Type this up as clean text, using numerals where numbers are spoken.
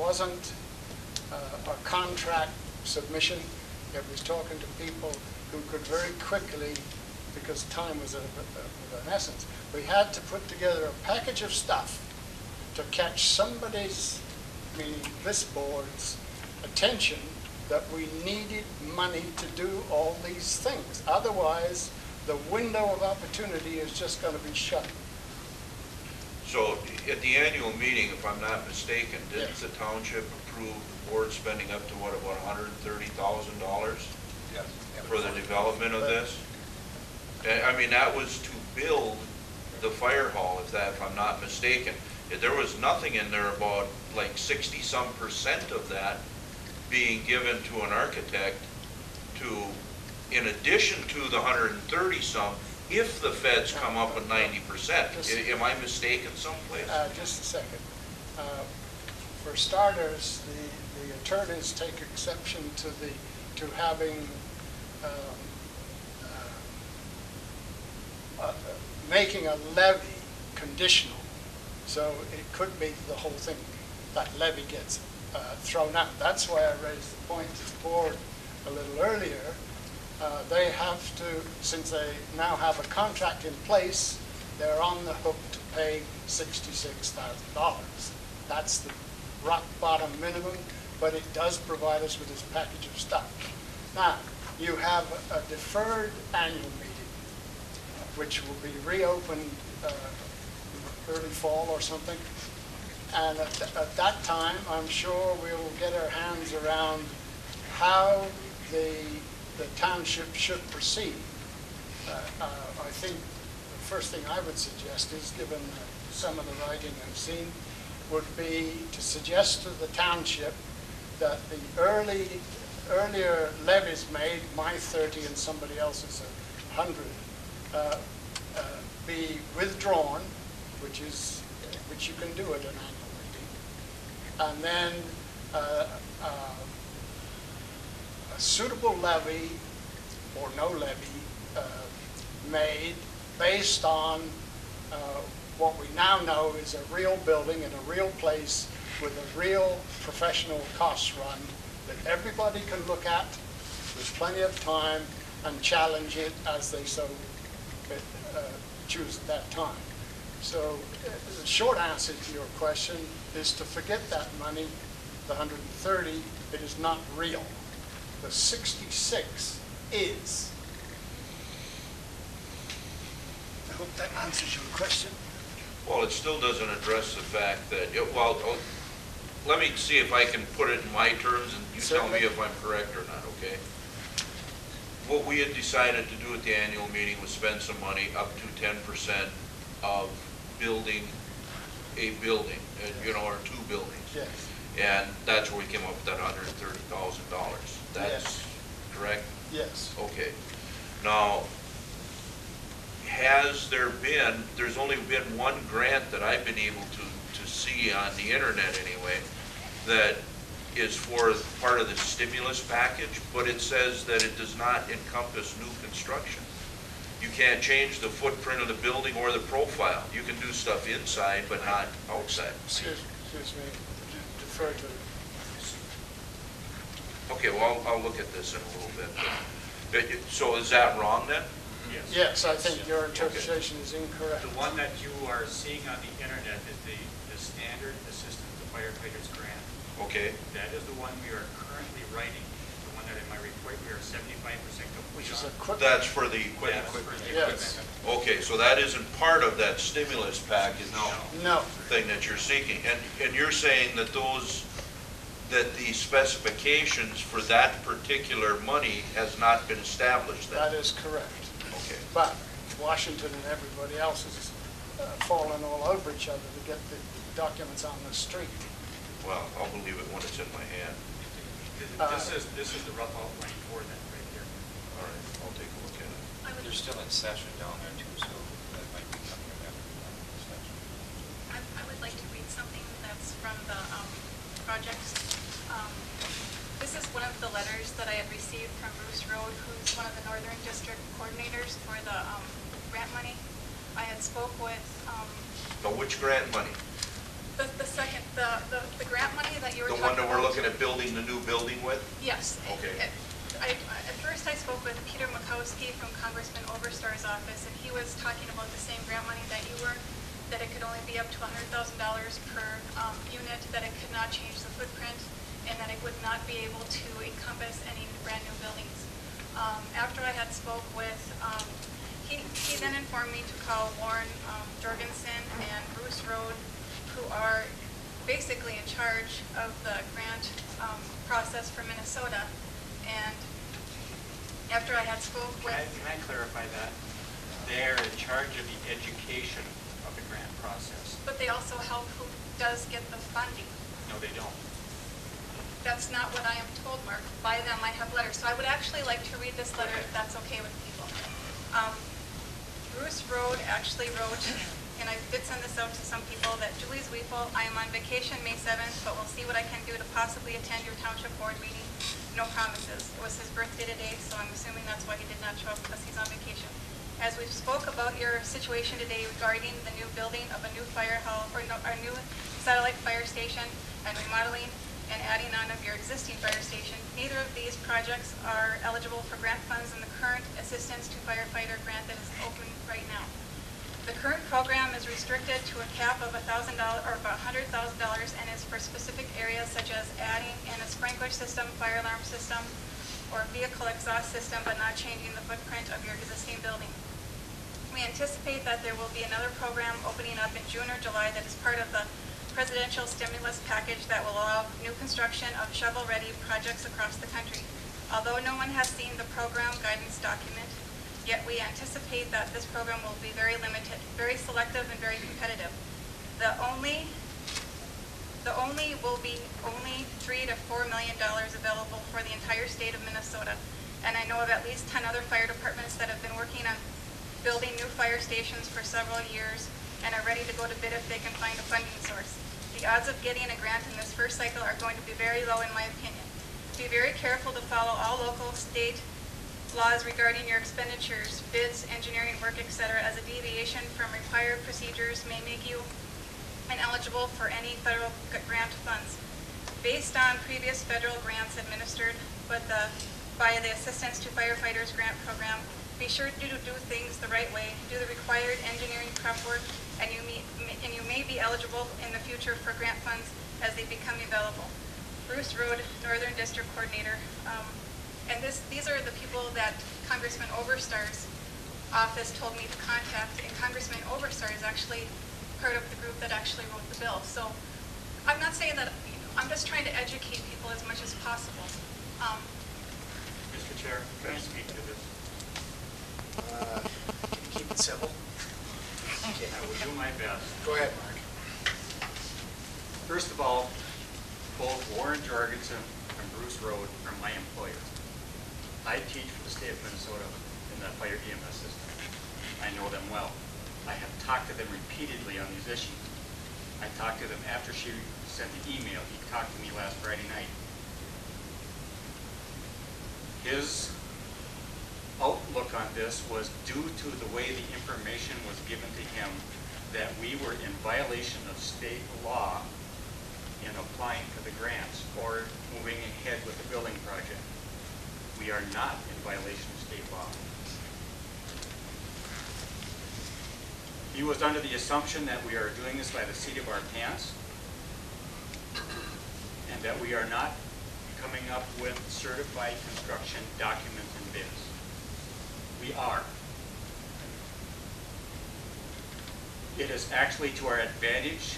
wasn't a contract submission. It was talking to people who could very quickly, because time was of an essence, we had to put together a package of stuff to catch somebody's, meaning this board's, attention that we needed money to do all these things. Otherwise, the window of opportunity is just going to be shut. So at the annual meeting, if I'm not mistaken, did Yes. the township approve the board spending up to what, about $130,000 Yes. for the development of this? And, I mean, that was to build the fire hall, if I'm not mistaken. There was nothing in there about like 60-some% of that being given to an architect to, in addition to the 130-some, if the feds come up with 90%. Am I mistaken someplace? Just a second. For starters, the attorneys take exception to having making a levy conditional. So it could be the whole thing, that levy gets thrown out. That's why I raised the point to the board a little earlier. They have to, since they now have a contract in place, they're on the hook to pay $66,000. That's the rock bottom minimum, but it does provide us with this package of stuff. Now, you have a deferred annual meeting, which will be reopened early fall or something. And at that time, I'm sure we'll get our hands around how the township should proceed. I think the first thing I would suggest is, given some of the writing I've seen, would be to suggest to the township that the earlier levies made, my 30 and somebody else's 100, be withdrawn, which you can do at an annual meeting, and then a suitable levy or no levy made based on what we now know is a real building in a real place with a real professional cost run that everybody can look at with plenty of time and challenge it as they so choose at that time. So the short answer to your question is to forget that money, the 130, it is not real. The 66 is. I hope that answers your question. Well, it still doesn't address the fact that, let me see if I can put it in my terms, and you tell me if I'm correct or not, okay? What we had decided to do at the annual meeting was spend some money up to 10% of building a building, or two buildings. Yes. And that's where we came up with that $130,000. That's correct? Yes. Okay. Now, there's only been one grant that I've been able to see on the internet anyway, that is for part of the stimulus package, but it says that it does not encompass new construction. You can't change the footprint of the building or the profile. You can do stuff inside, but not outside. Excuse me, defer to. Okay, well, I'll look at this in a little bit. So is that wrong then? Yes, I think your interpretation is incorrect. The one that you are seeing on the internet is the standard assistant to firefighters grant. Okay. That is the one we are currently writing. The one that in my report we are 75% complete Which is on. equipment. That's for the equipment. That's for the Yes. equipment. Okay, so that isn't part of that stimulus package No. thing that you're seeking. And you're saying that that the specifications for that particular money has not been established then? That is correct. Okay. But Washington and everybody else is falling all over each other to get the documents on the street. Well, I'll believe it when it's in my hand. This is the rough outline for that right here. All right, I'll take a look at it. They're still in session down there too, so that might be coming after the session. I would like to read something that's from the projects. This is one of the letters that I had received from Bruce Road, who's one of the Northern District coordinators for the grant money. I had spoke with. Now, which grant money? The grant money that you were The one that we're about- looking at building the new building with? Yes. Okay. At first I spoke with Peter Makowski from Congressman Oberstar's office, and he was talking about the same grant money that you were, that it could only be up to $100,000 per unit, that it could not change the footprint, and that it would not be able to encompass any brand new buildings. After I had spoke with, he then informed me to call Warren Jorgensen and Bruce Road, who are basically in charge of the grant process for Minnesota. And after I had spoke with... Can I clarify that? They're in charge of the education of the grant process. But they also help who does get the funding. No, they don't. That's not what I am told, Mark. By them, I have letters. So I would actually like to read this letter, if that's okay with people. Bruce Road actually wrote, and I did send this out to some people, that Julie's Weeple, I am on vacation May 7th, but we'll see what I can do to possibly attend your township board meeting. No promises. It was his birthday today, so I'm assuming that's why he did not show up, because he's on vacation. As we spoke about your situation today regarding the new building of a new fire hall, or no, our new satellite fire station, and remodeling and adding on of your existing fire station, neither of these projects are eligible for grant funds in the current Assistance to Firefighter grant that is open right now. The current program is restricted to a cap of $1,000 or about $100,000 and is for specific areas such as adding in a sprinkler system, fire alarm system, or vehicle exhaust system, but not changing the footprint of your existing building. We anticipate that there will be another program opening up in June or July that is part of the presidential stimulus package that will allow new construction of shovel-ready projects across the country. Although no one has seen the program guidance document, yet we anticipate that this program will be very limited, very selective, and very competitive. The only will be only $3 to $4 million available for the entire state of Minnesota. And I know of at least 10 other fire departments that have been working on building new fire stations for several years and are ready to go to bid if they can find a funding source. The odds of getting a grant in this first cycle are going to be very low in my opinion. Be very careful to follow all local, state laws regarding your expenditures, bids, engineering work, etc., as a deviation from required procedures may make you ineligible for any federal grant funds. Based on previous federal grants administered by the Assistance to Firefighters Grant Program, be sure to do things the right way, do the required engineering prep work, and you may be eligible in the future for grant funds as they become available. Bruce Road, Northern District Coordinator. And these are the people that Congressman Oberstar's office told me to contact, and Congressman Oberstar is actually part of the group that actually wrote the bill. So I'm not saying that, I'm just trying to educate people as much as possible. Mr. Chair, can I speak to this? Can you keep it civil? I will do my best. Go ahead, Mark. First of all, both Warren Jorgensen and Bruce Road are my employers. I teach for the state of Minnesota in the fire EMS system. I know them well. I have talked to them repeatedly on these issues. I talked to them after she sent the email. He talked to me last Friday night. His outlook on this was due to the way the information was given to him that we were in violation of state law in applying for the grants or moving ahead with the building project. We are not in violation of state law. He was under the assumption that we are doing this by the seat of our pants and that we are not coming up with certified construction documents and bids. We are. It is actually to our advantage